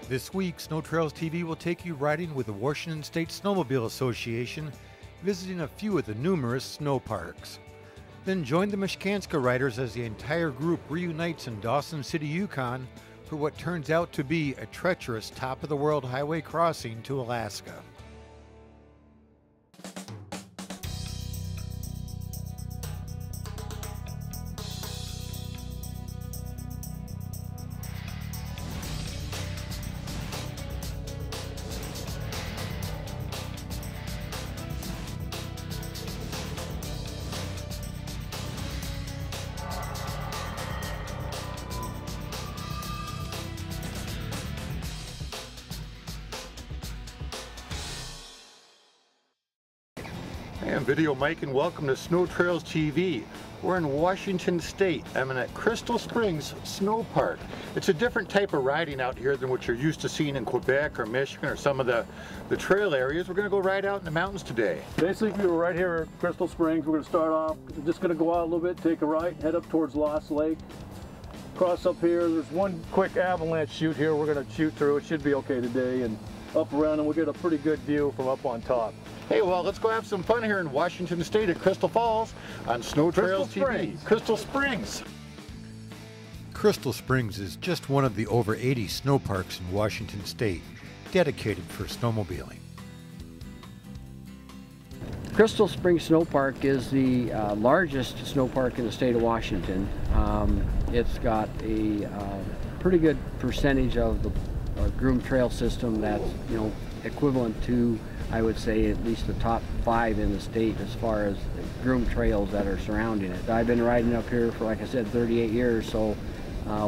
This week, SnowTrails TV will take you riding with the Washington State Snowmobile Association, visiting a few of the numerous snow parks. Then join the MichCanSka riders as the entire group reunites in Dawson City, Yukon for what turns out to be a treacherous top-of-the-world highway crossing to Alaska. And Video Mike, and welcome to SnowTrails TV. We're in Washington State. I'm at Crystal Springs Snow Park. It's a different type of riding out here than what you're used to seeing in Quebec or Michigan or some of the trail areas. We're going to go ride out in the mountains today. Basically, we're right here at Crystal Springs. We're going to start off, we're just going to go out a little bit, take a right, head up towards Lost Lake. Cross up here, there's one quick avalanche chute here we're going to shoot through. It should be okay today, and up around, and we'll get a pretty good view from up on top. Hey, well, let's go have some fun here in Washington State at Crystal Falls on SnowTrails TV. Crystal Springs. Crystal Springs is just one of the over 80 snow parks in Washington State dedicated for snowmobiling. Crystal Springs Snow Park is the largest snow park in the state of Washington. It's got a pretty good percentage of the groomed trail system that's, equivalent to, I would say, at least the top 5 in the state as far as groomed trails that are surrounding it. I've been riding up here for, like I said, 38 years, so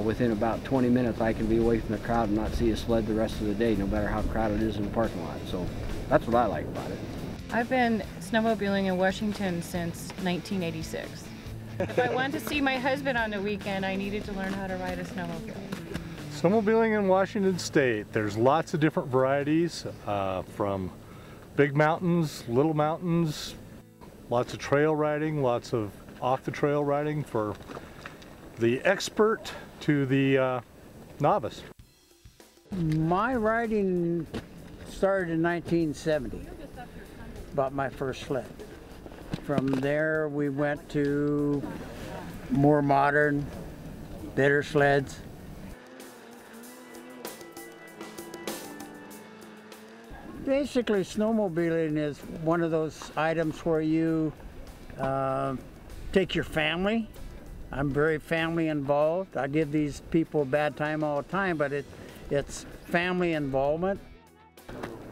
within about 20 minutes I can be away from the crowd and not see a sled the rest of the day, no matter how crowded it is in the parking lot. So that's what I like about it. I've been snowmobiling in Washington since 1986. If I wanted to see my husband on the weekend, I needed to learn how to ride a snowmobile. Snowmobiling in Washington State, there's lots of different varieties, from big mountains, little mountains, lots of trail riding, lots of off-the-trail riding for the expert to the novice. My riding started in 1970, bought my first sled. From there we went to more modern, better sleds. Basically, snowmobiling is one of those items where you take your family. I'm very family involved. I give these people a bad time all the time, but it's family involvement.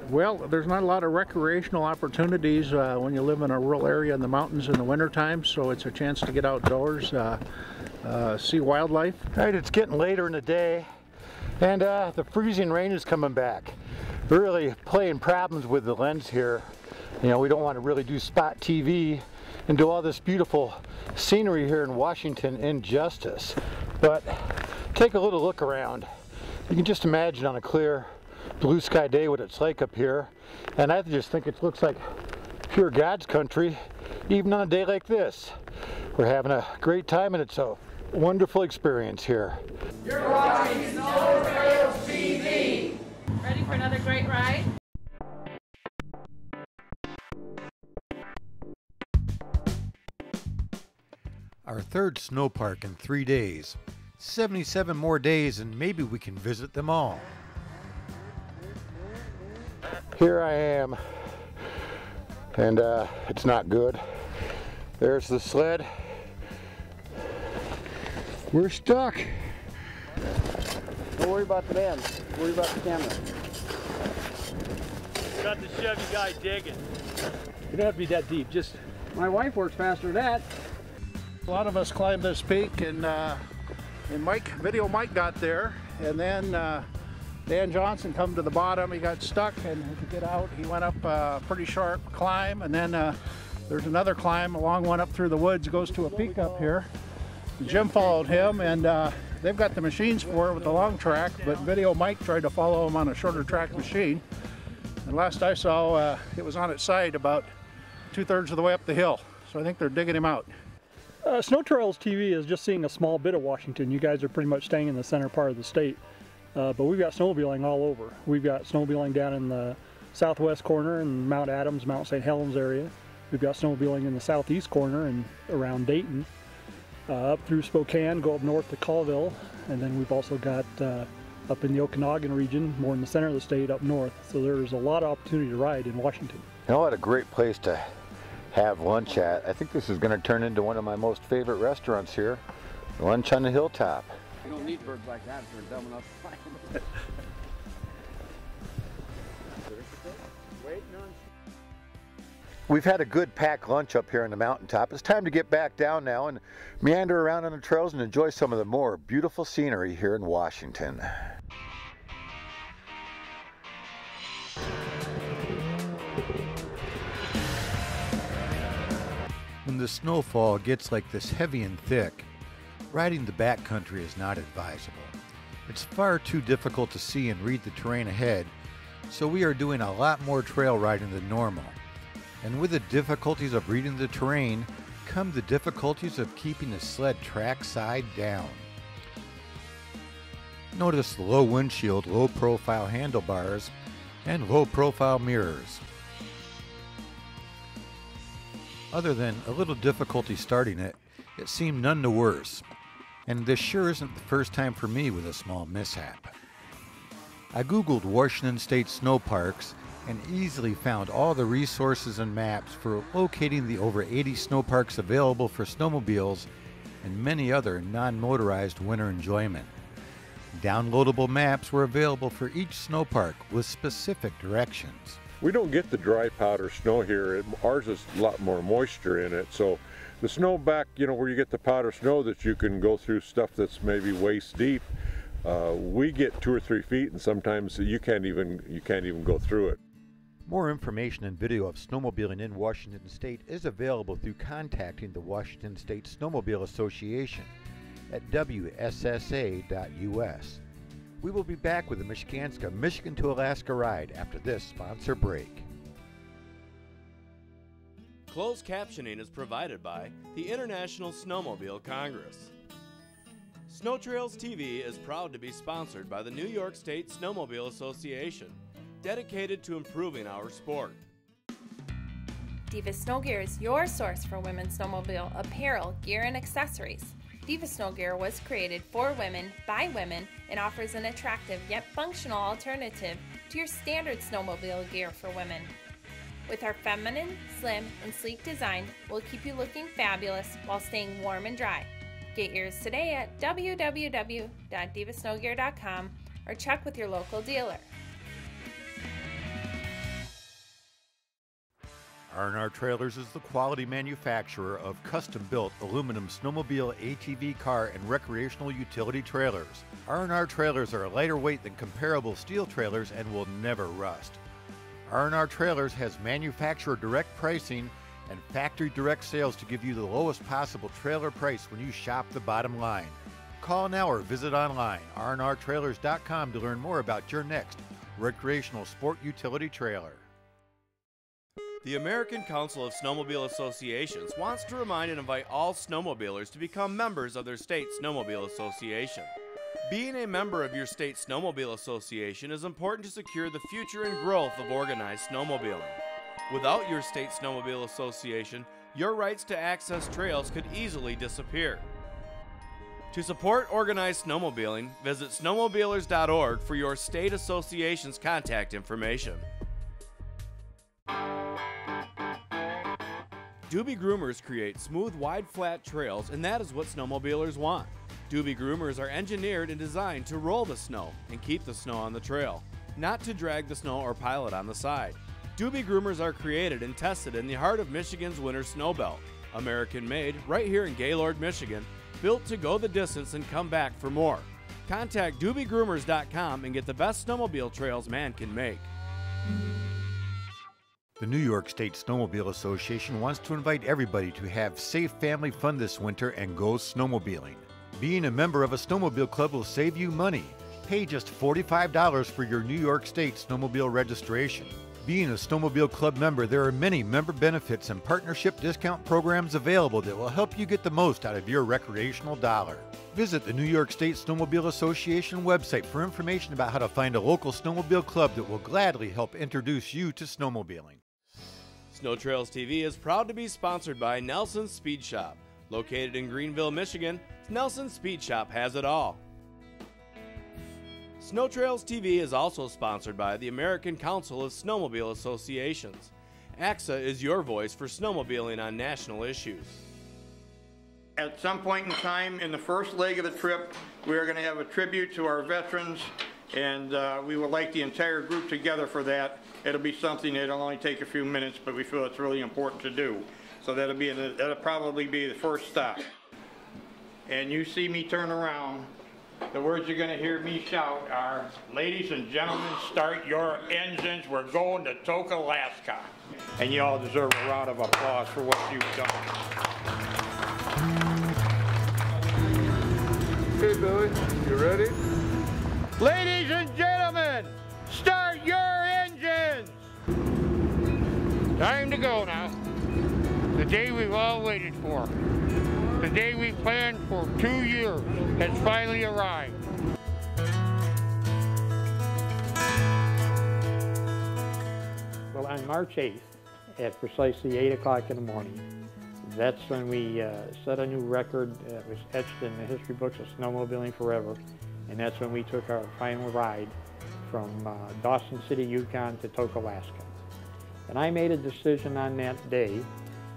Well, there's not a lot of recreational opportunities when you live in a rural area in the mountains in the wintertime, so it's a chance to get outdoors, see wildlife. All right, it's getting later in the day, and the freezing rain is coming back. Really playing problems with the lens here. We don't want to really do spot TV and do all this beautiful scenery here in Washington injustice. But take a little look around. You can just imagine on a clear blue sky day what it's like up here. And I just think it looks like pure God's country, even on a day like this. We're having a great time, and it's a wonderful experience here. You're watching SnowTrails TV. Ready for another great ride? Our third snow park in 3 days. 77 more days and maybe we can visit them all. Here I am, and it's not good. There's the sled. We're stuck. Don't worry about the bend. Worry about the camera. Got the Chevy guy digging. You don't have to be that deep, just... My wife works faster than that. A lot of us climbed this peak, and Video Mike got there, and then Dan Johnson come to the bottom. He got stuck, and to get out, he went up a pretty sharp climb, and then there's another climb, a long one up through the woods, goes to a peak up here. Jim followed him, and they've got the machines for it with the long track, but Video Mike tried to follow him on a shorter track machine. And last I saw, it was on its side about 2/3 of the way up the hill. So I think they're digging him out. SnowTrails TV is just seeing a small bit of Washington. You guys are pretty much staying in the center part of the state. but we've got snowmobiling all over. We've got snowmobiling down in the southwest corner in Mount Adams, Mount St. Helens area. We've got snowmobiling in the southeast corner and around Dayton, up through Spokane, go up north to Colville, and then we've also got up in the Okanagan region, more in the center of the state, up north. So there's a lot of opportunity to ride in Washington. You know what a great place to have lunch at? I think this is going to turn into one of my most favorite restaurants here, Lunch on the Hilltop. You don't need birds like that if they're dumb enough to find them. We've had a good packed lunch up here on the mountaintop. It's time to get back down now and meander around on the trails and enjoy some of the more beautiful scenery here in Washington. When the snowfall gets like this heavy and thick, riding the backcountry is not advisable. It's far too difficult to see and read the terrain ahead, so we are doing a lot more trail riding than normal. And with the difficulties of reading the terrain come the difficulties of keeping the sled track side down. Notice the low windshield, low profile handlebars, and low profile mirrors. Other than a little difficulty starting it, it seemed none the worse. And this sure isn't the first time for me with a small mishap. I googled Washington State snow parks and easily found all the resources and maps for locating the over 80 snow parks available for snowmobiles and many other non-motorized winter enjoyment. Downloadable maps were available for each snow park with specific directions. We don't get the dry powder snow here. Ours is a lot more moisture in it, so the snow back, where you get the powder snow that you can go through stuff that's maybe waist deep, we get 2 or 3 feet, and sometimes you can't even go through it. More information and video of snowmobiling in Washington State is available through contacting the Washington State Snowmobile Association at wssa.us. We will be back with the MichCanSka Michigan to Alaska ride after this sponsor break. Closed captioning is provided by the International Snowmobile Congress. SnowTrails TV is proud to be sponsored by the New York State Snowmobile Association, dedicated to improving our sport. Diva Snow Gear is your source for women's snowmobile apparel, gear, and accessories. Diva Snow Gear was created for women, by women, and offers an attractive yet functional alternative to your standard snowmobile gear for women. With our feminine, slim, and sleek design, we'll keep you looking fabulous while staying warm and dry. Get yours today at www.divasnowgear.com or check with your local dealer. R&R Trailers is the quality manufacturer of custom-built aluminum snowmobile, ATV, car, and recreational utility trailers. R&R Trailers are lighter weight than comparable steel trailers and will never rust. R&R Trailers has manufacturer direct pricing and factory direct sales to give you the lowest possible trailer price when you shop the bottom line. Call now or visit online, rnrtrailers.com, to learn more about your next recreational sport utility trailer. The American Council of Snowmobile Associations wants to remind and invite all snowmobilers to become members of their state snowmobile association. Being a member of your state snowmobile association is important to secure the future and growth of organized snowmobiling. Without your state snowmobile association, your rights to access trails could easily disappear. To support organized snowmobiling, visit snowmobilers.org for your state association's contact information. Doobie Groomers create smooth, wide, flat trails, and that is what snowmobilers want. Doobie Groomers are engineered and designed to roll the snow and keep the snow on the trail, not to drag the snow or pile it on the side. Doobie Groomers are created and tested in the heart of Michigan's winter snowbelt. American-made, right here in Gaylord, Michigan, built to go the distance and come back for more. Contact doobiegroomers.com and get the best snowmobile trails man can make. The New York State Snowmobile Association wants to invite everybody to have safe family fun this winter and go snowmobiling. Being a member of a snowmobile club will save you money. Pay just $45 for your New York State snowmobile registration. Being a Snowmobile Club member, there are many member benefits and partnership discount programs available that will help you get the most out of your recreational dollar. Visit the New York State Snowmobile Association website for information about how to find a local snowmobile club that will gladly help introduce you to snowmobiling. SnowTrails TV is proud to be sponsored by Nelson's Speed Shop. Located in Greenville, Michigan, Nelson's Speed Shop has it all. SnowTrails TV is also sponsored by the American Council of Snowmobile Associations. ACSA is your voice for snowmobiling on national issues. At some point in time in the first leg of the trip, we are going to have a tribute to our veterans, and we would like the entire group together for that. It'll be something that'll only take a few minutes, but we feel it's really important to do. So that'll probably be the first stop. And you see me turn around, the words you're going to hear me shout are, "Ladies and gentlemen, start your engines. We're going to Tok, Alaska." And you all deserve a round of applause for what you've done. Okay, Billy, you ready? Ladies and gentlemen, start your engines! Time to go now. The day we've all waited for. The day we planned for 2 years has finally arrived. Well, on March 8th, at precisely 8 o'clock in the morning, that's when we set a new record that was etched in the history books of snowmobiling forever, and that's when we took our final ride from Dawson City, Yukon to Tok, Alaska. And I made a decision on that day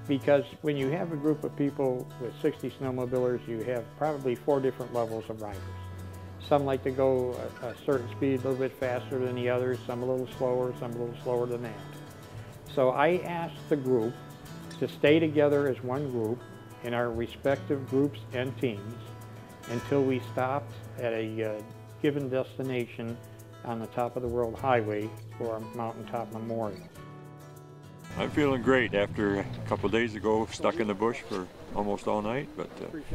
because when you have a group of people with 60 snowmobilers, you have probably 4 different levels of riders. Some like to go a certain speed a little bit faster than the others, some a little slower than that. So I asked the group to stay together as one group in our respective groups and teams until we stopped at a given destination on the top of the World Highway for a mountaintop memorial. I'm feeling great after a couple of days ago stuck in the bush for almost all night, but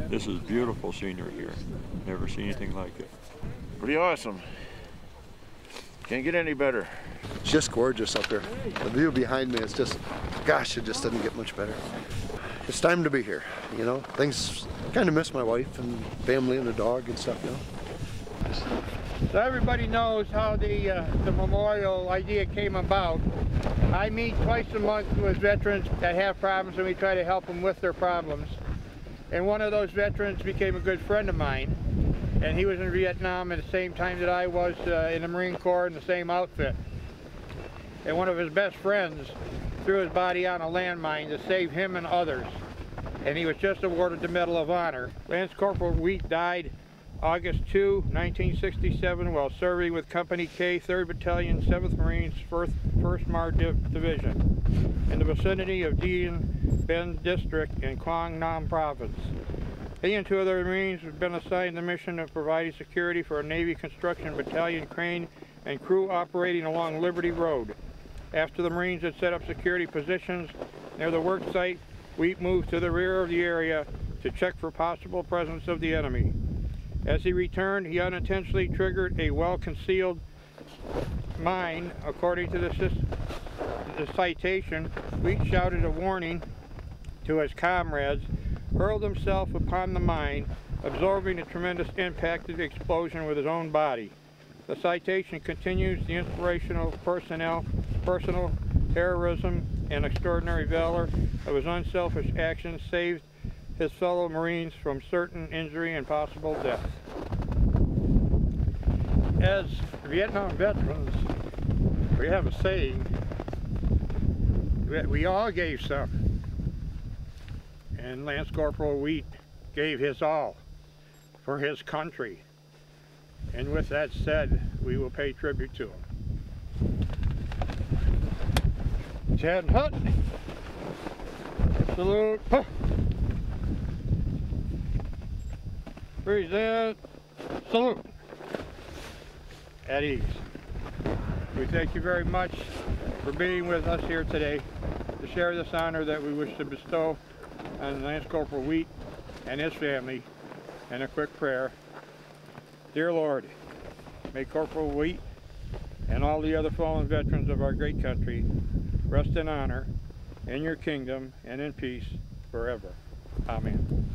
this is beautiful scenery here. Never seen anything like it. Pretty awesome. Can't get any better. It's just gorgeous up here. The view behind me is just, gosh, it just doesn't get much better. It's time to be here, you know. Things, kind of miss my wife and family and the dog and stuff, you know. So everybody knows how the memorial idea came about. I meet twice a month with veterans that have problems, and we try to help them with their problems. And one of those veterans became a good friend of mine, and he was in Vietnam at the same time that I was in the Marine Corps in the same outfit. And one of his best friends threw his body on a landmine to save him and others, and he was just awarded the Medal of Honor. Lance Corporal Wheat died August 2, 1967, while serving with Company K, 3rd Battalion, 7th Marines, 1st MAR Division, in the vicinity of Dien Ben District in Quang Nam Province. He and 2 other Marines have been assigned the mission of providing security for a Navy construction battalion crane and crew operating along Liberty Road. After the Marines had set up security positions near the work site, Wheat moved to the rear of the area to check for possible presence of the enemy. As he returned, he unintentionally triggered a well-concealed mine. According to the citation, Wheat shouted a warning to his comrades, hurled himself upon the mine, absorbing the tremendous impact of the explosion with his own body. The citation continues the inspirational personal heroism and extraordinary valor of his unselfish actions saved his fellow Marines from certain injury and possible death. As Vietnam veterans, we have a saying that we all gave some, and Lance Corporal Wheat gave his all for his country. And with that said, we will pay tribute to him. Chad Hutt, salute. Present, salute. At ease. We thank you very much for being with us here today to share this honor that we wish to bestow on Lance Corporal Wheat and his family, and a quick prayer. Dear Lord, may Corporal Wheat and all the other fallen veterans of our great country rest in honor, in your kingdom, and in peace forever. Amen.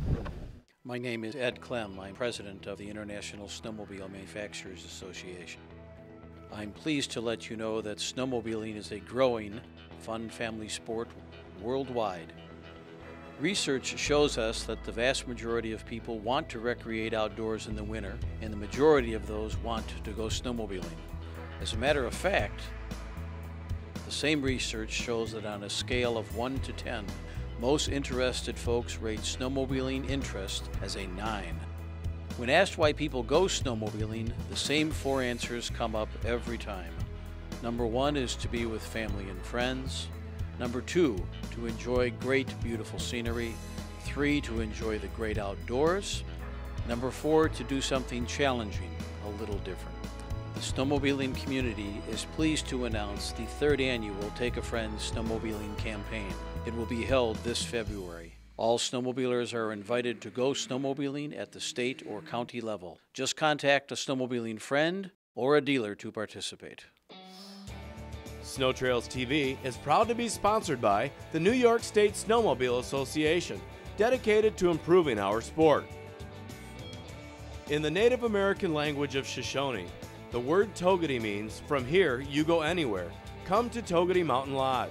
My name is Ed Clem. I'm president of the International Snowmobile Manufacturers Association. I'm pleased to let you know that snowmobiling is a growing, fun family sport worldwide. Research shows us that the vast majority of people want to recreate outdoors in the winter, and the majority of those want to go snowmobiling. As a matter of fact, the same research shows that on a scale of 1 to 10, most interested folks rate snowmobiling interest as a 9. When asked why people go snowmobiling, the same 4 answers come up every time. Number 1 is to be with family and friends. Number 2, to enjoy great, beautiful scenery. 3, to enjoy the great outdoors. Number 4, to do something challenging, a little different. The snowmobiling community is pleased to announce the 3rd annual Take a Friend snowmobiling campaign. It will be held this February. All snowmobilers are invited to go snowmobiling at the state or county level. Just contact a snowmobiling friend or a dealer to participate. SnowTrails TV is proud to be sponsored by the New York State Snowmobile Association, dedicated to improving our sport. In the Native American language of Shoshone, the word Togedy means, "From here, you go anywhere. Come to Togedy Mountain Lodge."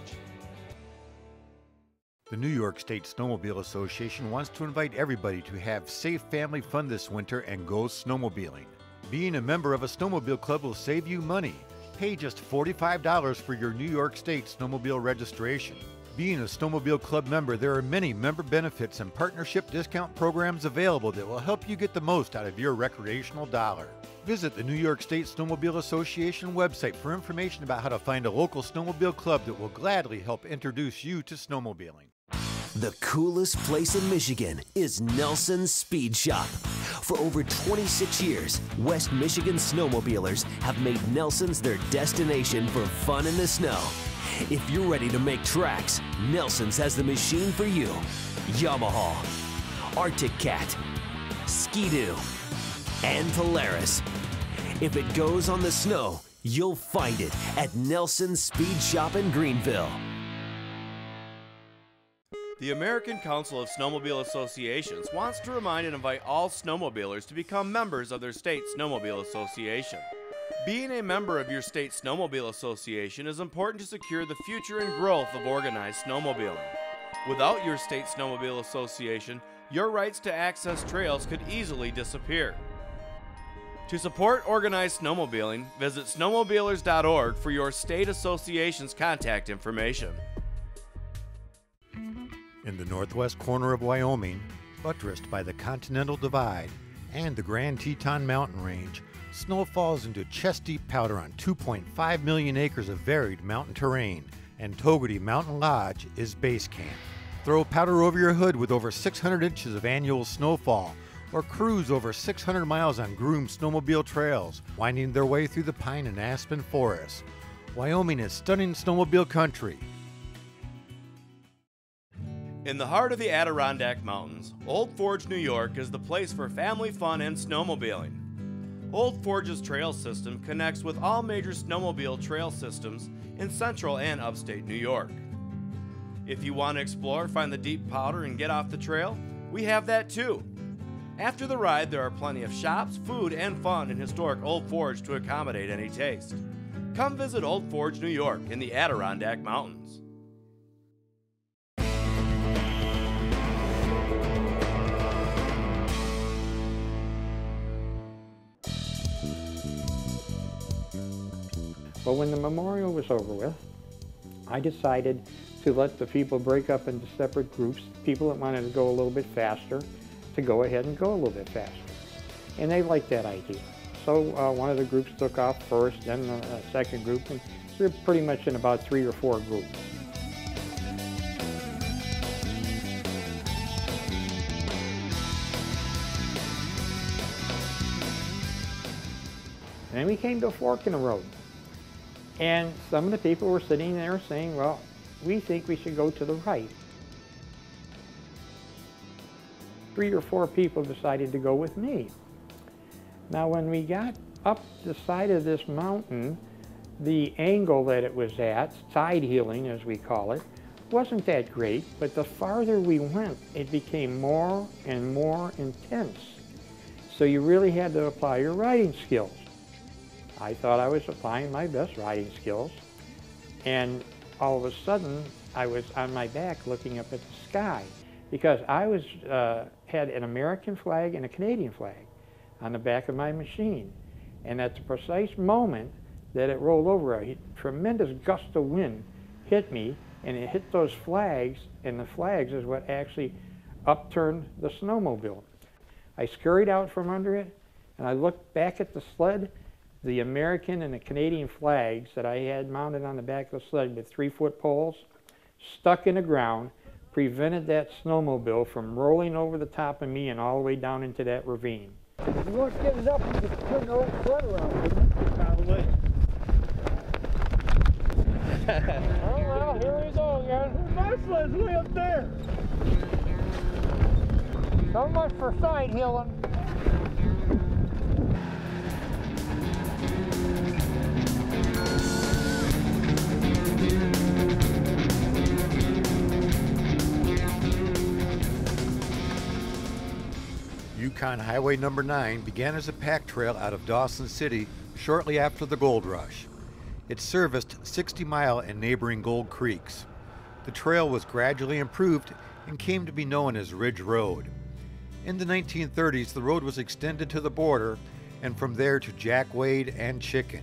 The New York State Snowmobile Association wants to invite everybody to have safe family fun this winter and go snowmobiling. Being a member of a snowmobile club will save you money. Pay just $45 for your New York State snowmobile registration. Being a snowmobile club member, there are many member benefits and partnership discount programs available that will help you get the most out of your recreational dollar. Visit the New York State Snowmobile Association website for information about how to find a local snowmobile club that will gladly help introduce you to snowmobiling. The coolest place in Michigan is Nelson's Speed Shop. For over 26 years, West Michigan snowmobilers have made Nelson's their destination for fun in the snow. If you're ready to make tracks, Nelson's has the machine for you. Yamaha, Arctic Cat, Ski-Doo, and Polaris. If it goes on the snow, you'll find it at Nelson's Speed Shop in Greenville. The American Council of Snowmobile Associations wants to remind and invite all snowmobilers to become members of their state snowmobile association. Being a member of your state snowmobile association is important to secure the future and growth of organized snowmobiling. Without your state snowmobile association, your rights to access trails could easily disappear. To support organized snowmobiling, visit snowmobilers.org for your state association's contact information. In the northwest corner of Wyoming, buttressed by the Continental Divide and the Grand Teton Mountain Range, snow falls into chest-deep powder on 2.5 million acres of varied mountain terrain, and Togedy Mountain Lodge is base camp. Throw powder over your hood with over 600 inches of annual snowfall, or cruise over 600 miles on groomed snowmobile trails, winding their way through the pine and aspen forests. Wyoming is stunning snowmobile country. In the heart of the Adirondack Mountains, Old Forge, New York is the place for family fun and snowmobiling. Old Forge's trail system connects with all major snowmobile trail systems in central and upstate New York. If you want to explore, find the deep powder, and get off the trail, we have that too. After the ride, there are plenty of shops, food, and fun in historic Old Forge to accommodate any taste. Come visit Old Forge, New York in the Adirondack Mountains. But when the memorial was over with, I decided to let the people break up into separate groups, people that wanted to go a little bit faster, to go ahead and go a little bit faster. And they liked that idea. So one of the groups took off first, then the second group, and we were pretty much in about 3 or 4 groups. And then we came to a fork in the road. And some of the people were sitting there saying, well, we think we should go to the right. 3 or 4 people decided to go with me. Now when we got up the side of this mountain, The angle that it was at, side heeling as we call it, wasn't that great, but the farther we went, it became more and more intense. So you really had to apply your riding skills. I thought I was applying my best riding skills, and all of a sudden I was on my back looking up at the sky because I was had an American flag and a Canadian flag on the back of my machine. And at the precise moment that it rolled over, a tremendous gust of wind hit me, and it hit those flags, and the flags is what actually upturned the snowmobile. I scurried out from under it, and I looked back at the sled. The American and the Canadian flags that I had mounted on the back of the sled with 3-foot poles stuck in the ground prevented that snowmobile from rolling over the top of me and all the way down into that ravine. If you want to get it up, you can turn the old sled around, wouldn't you? Probably. Oh, well, here we go again. My sled's way up there. So much for side heeling. Yukon Highway number 9 began as a pack trail out of Dawson City shortly after the gold rush. It serviced 60 Mile and neighboring Gold Creeks. The trail was gradually improved and came to be known as Ridge Road. In the 1930s, the road was extended to the border and from there to Jack Wade and Chicken,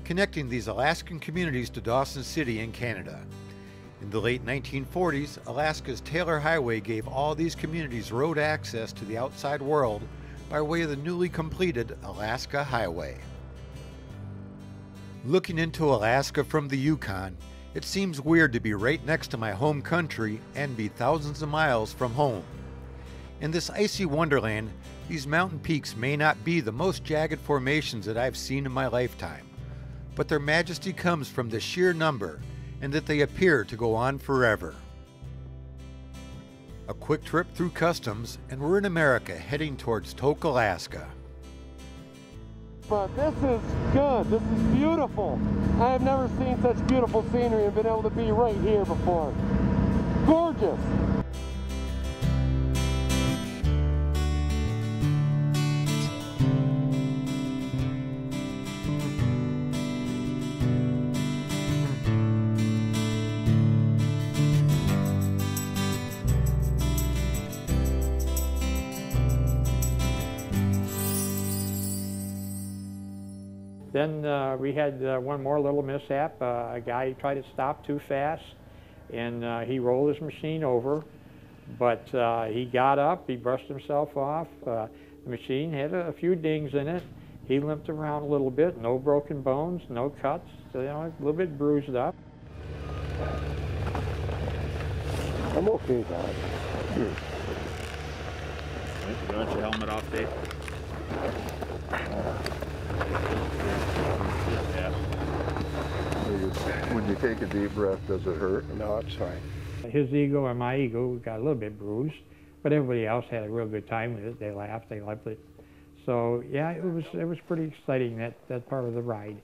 connecting these Alaskan communities to Dawson City in Canada. In the late 1940s, Alaska's Taylor Highway gave all these communities road access to the outside world by way of the newly completed Alaska Highway. Looking into Alaska from the Yukon, it seems weird to be right next to my home country and be thousands of miles from home. In this icy wonderland, these mountain peaks may not be the most jagged formations that I've seen in my lifetime, but their majesty comes from the sheer number and that they appear to go on forever. A quick trip through customs and we're in America heading towards Tok, Alaska. But this is good, this is beautiful. I have never seen such beautiful scenery and been able to be right here before. Gorgeous. Then we had one more little mishap. A guy tried to stop too fast, and he rolled his machine over. But he got up, he brushed himself off. The machine had a few dings in it. He limped around a little bit, no broken bones, no cuts, so, you know, a little bit bruised up. I'm okay, Dad. You want your helmet off, Dave? Yeah. When you take a deep breath, does it hurt? No, it's fine. His ego and my ego got a little bit bruised, but everybody else had a real good time with it. They laughed, they loved it. So yeah, it was pretty exciting, that part of the ride.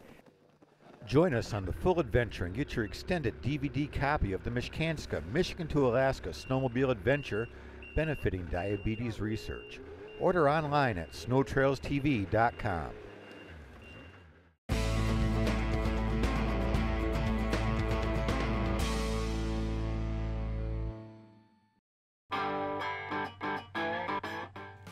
Join us on the full adventure and get your extended DVD copy of the MichCanSka Michigan to Alaska Snowmobile Adventure benefiting diabetes research. Order online at SnowTrailsTV.com.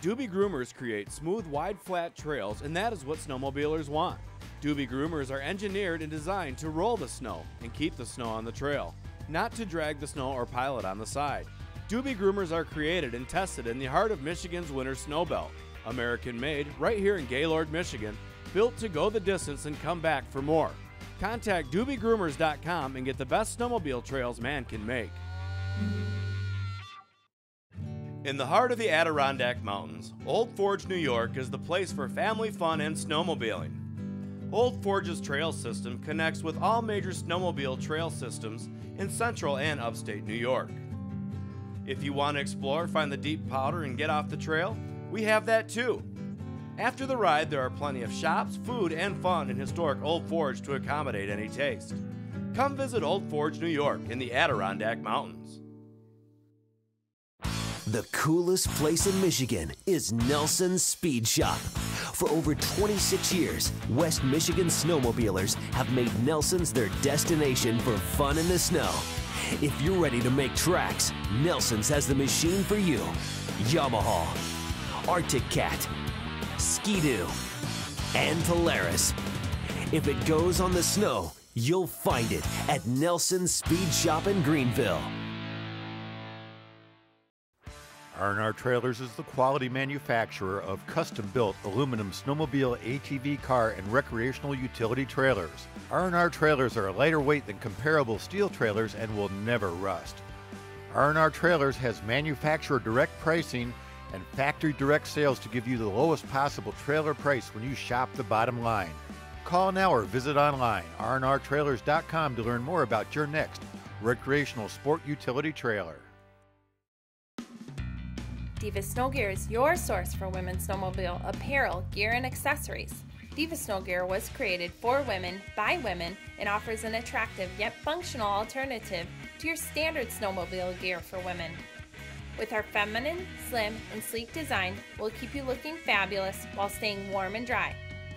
Doobie Groomers create smooth, wide, flat trails, and that is what snowmobilers want. Doobie Groomers are engineered and designed to roll the snow and keep the snow on the trail, not to drag the snow or pile it on the side. Doobie Groomers are created and tested in the heart of Michigan's winter snow belt. American-made, right here in Gaylord, Michigan, built to go the distance and come back for more. Contact doobiegroomers.com and get the best snowmobile trails man can make. In the heart of the Adirondack Mountains, Old Forge, New York is the place for family fun and snowmobiling. Old Forge's trail system connects with all major snowmobile trail systems in central and upstate New York. If you want to explore, find the deep powder, and get off the trail, we have that too. After the ride, there are plenty of shops, food, and fun in historic Old Forge to accommodate any taste. Come visit Old Forge, New York in the Adirondack Mountains. The coolest place in Michigan is Nelson's Speed Shop. For over 26 years, West Michigan snowmobilers have made Nelson's their destination for fun in the snow. If you're ready to make tracks, Nelson's has the machine for you. Yamaha, Arctic Cat, Ski-Doo, and Polaris. If it goes on the snow, you'll find it at Nelson's Speed Shop in Greenville. R&R Trailers is the quality manufacturer of custom-built aluminum snowmobile, ATV, car, and recreational utility trailers. R&R Trailers are lighter weight than comparable steel trailers and will never rust. R&R Trailers has manufacturer direct pricing and factory direct sales to give you the lowest possible trailer price when you shop the bottom line. Call now or visit online, rnrtrailers.com, to learn more about your next recreational sport utility trailer. Diva Snow Gear is your source for women's snowmobile apparel, gear, and accessories. Diva Snow Gear was created for women, by women, and offers an attractive yet functional alternative to your standard snowmobile gear for women. With our feminine, slim, and sleek design, we'll keep you looking fabulous while staying warm and dry.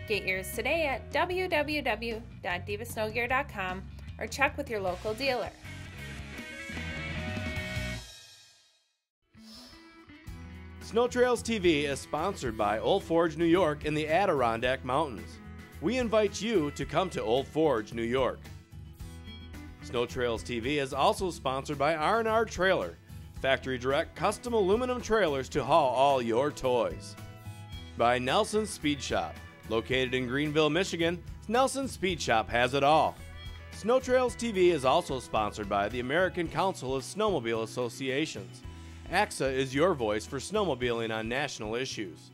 Get yours today at www.divasnowgear.com or check with your local dealer. SnowTrails TV is sponsored by Old Forge, New York in the Adirondack Mountains. We invite you to come to Old Forge, New York. SnowTrails TV is also sponsored by R&R Trailer, factory direct custom aluminum trailers to haul all your toys. By Nelson's Speed Shop, located in Greenville, Michigan, Nelson's Speed Shop has it all. SnowTrails TV is also sponsored by the American Council of Snowmobile Associations. AXA is your voice for snowmobiling on national issues.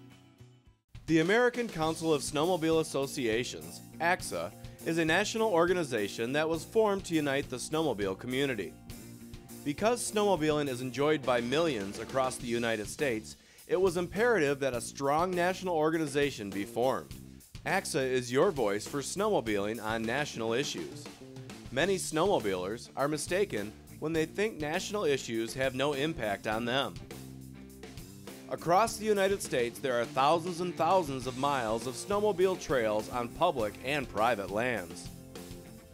The American Council of Snowmobile Associations, AXA, is a national organization that was formed to unite the snowmobile community. Because snowmobiling is enjoyed by millions across the United States, it was imperative that a strong national organization be formed. AXA is your voice for snowmobiling on national issues. Many snowmobilers are mistaken when they think national issues have no impact on them. Across the United States, there are thousands and thousands of miles of snowmobile trails on public and private lands.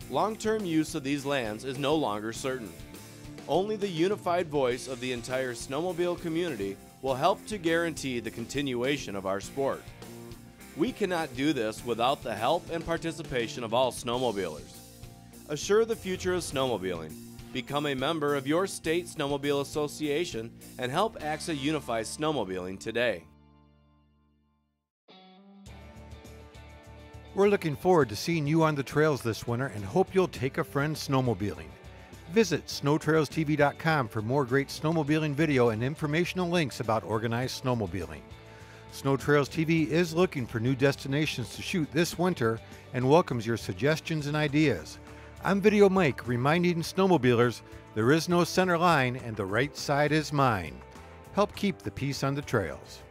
Long-term use of these lands is no longer certain. Only the unified voice of the entire snowmobile community will help to guarantee the continuation of our sport. We cannot do this without the help and participation of all snowmobilers. Assure the future of snowmobiling. Become a member of your state snowmobile association and help AXA unify snowmobiling today. We're looking forward to seeing you on the trails this winter and hope you'll take a friend snowmobiling. Visit SnowTrailsTV.com for more great snowmobiling video and informational links about organized snowmobiling. SnowTrails TV is looking for new destinations to shoot this winter and welcomes your suggestions and ideas. I'm Video Mike, reminding snowmobilers there is no center line and the right side is mine. Help keep the peace on the trails.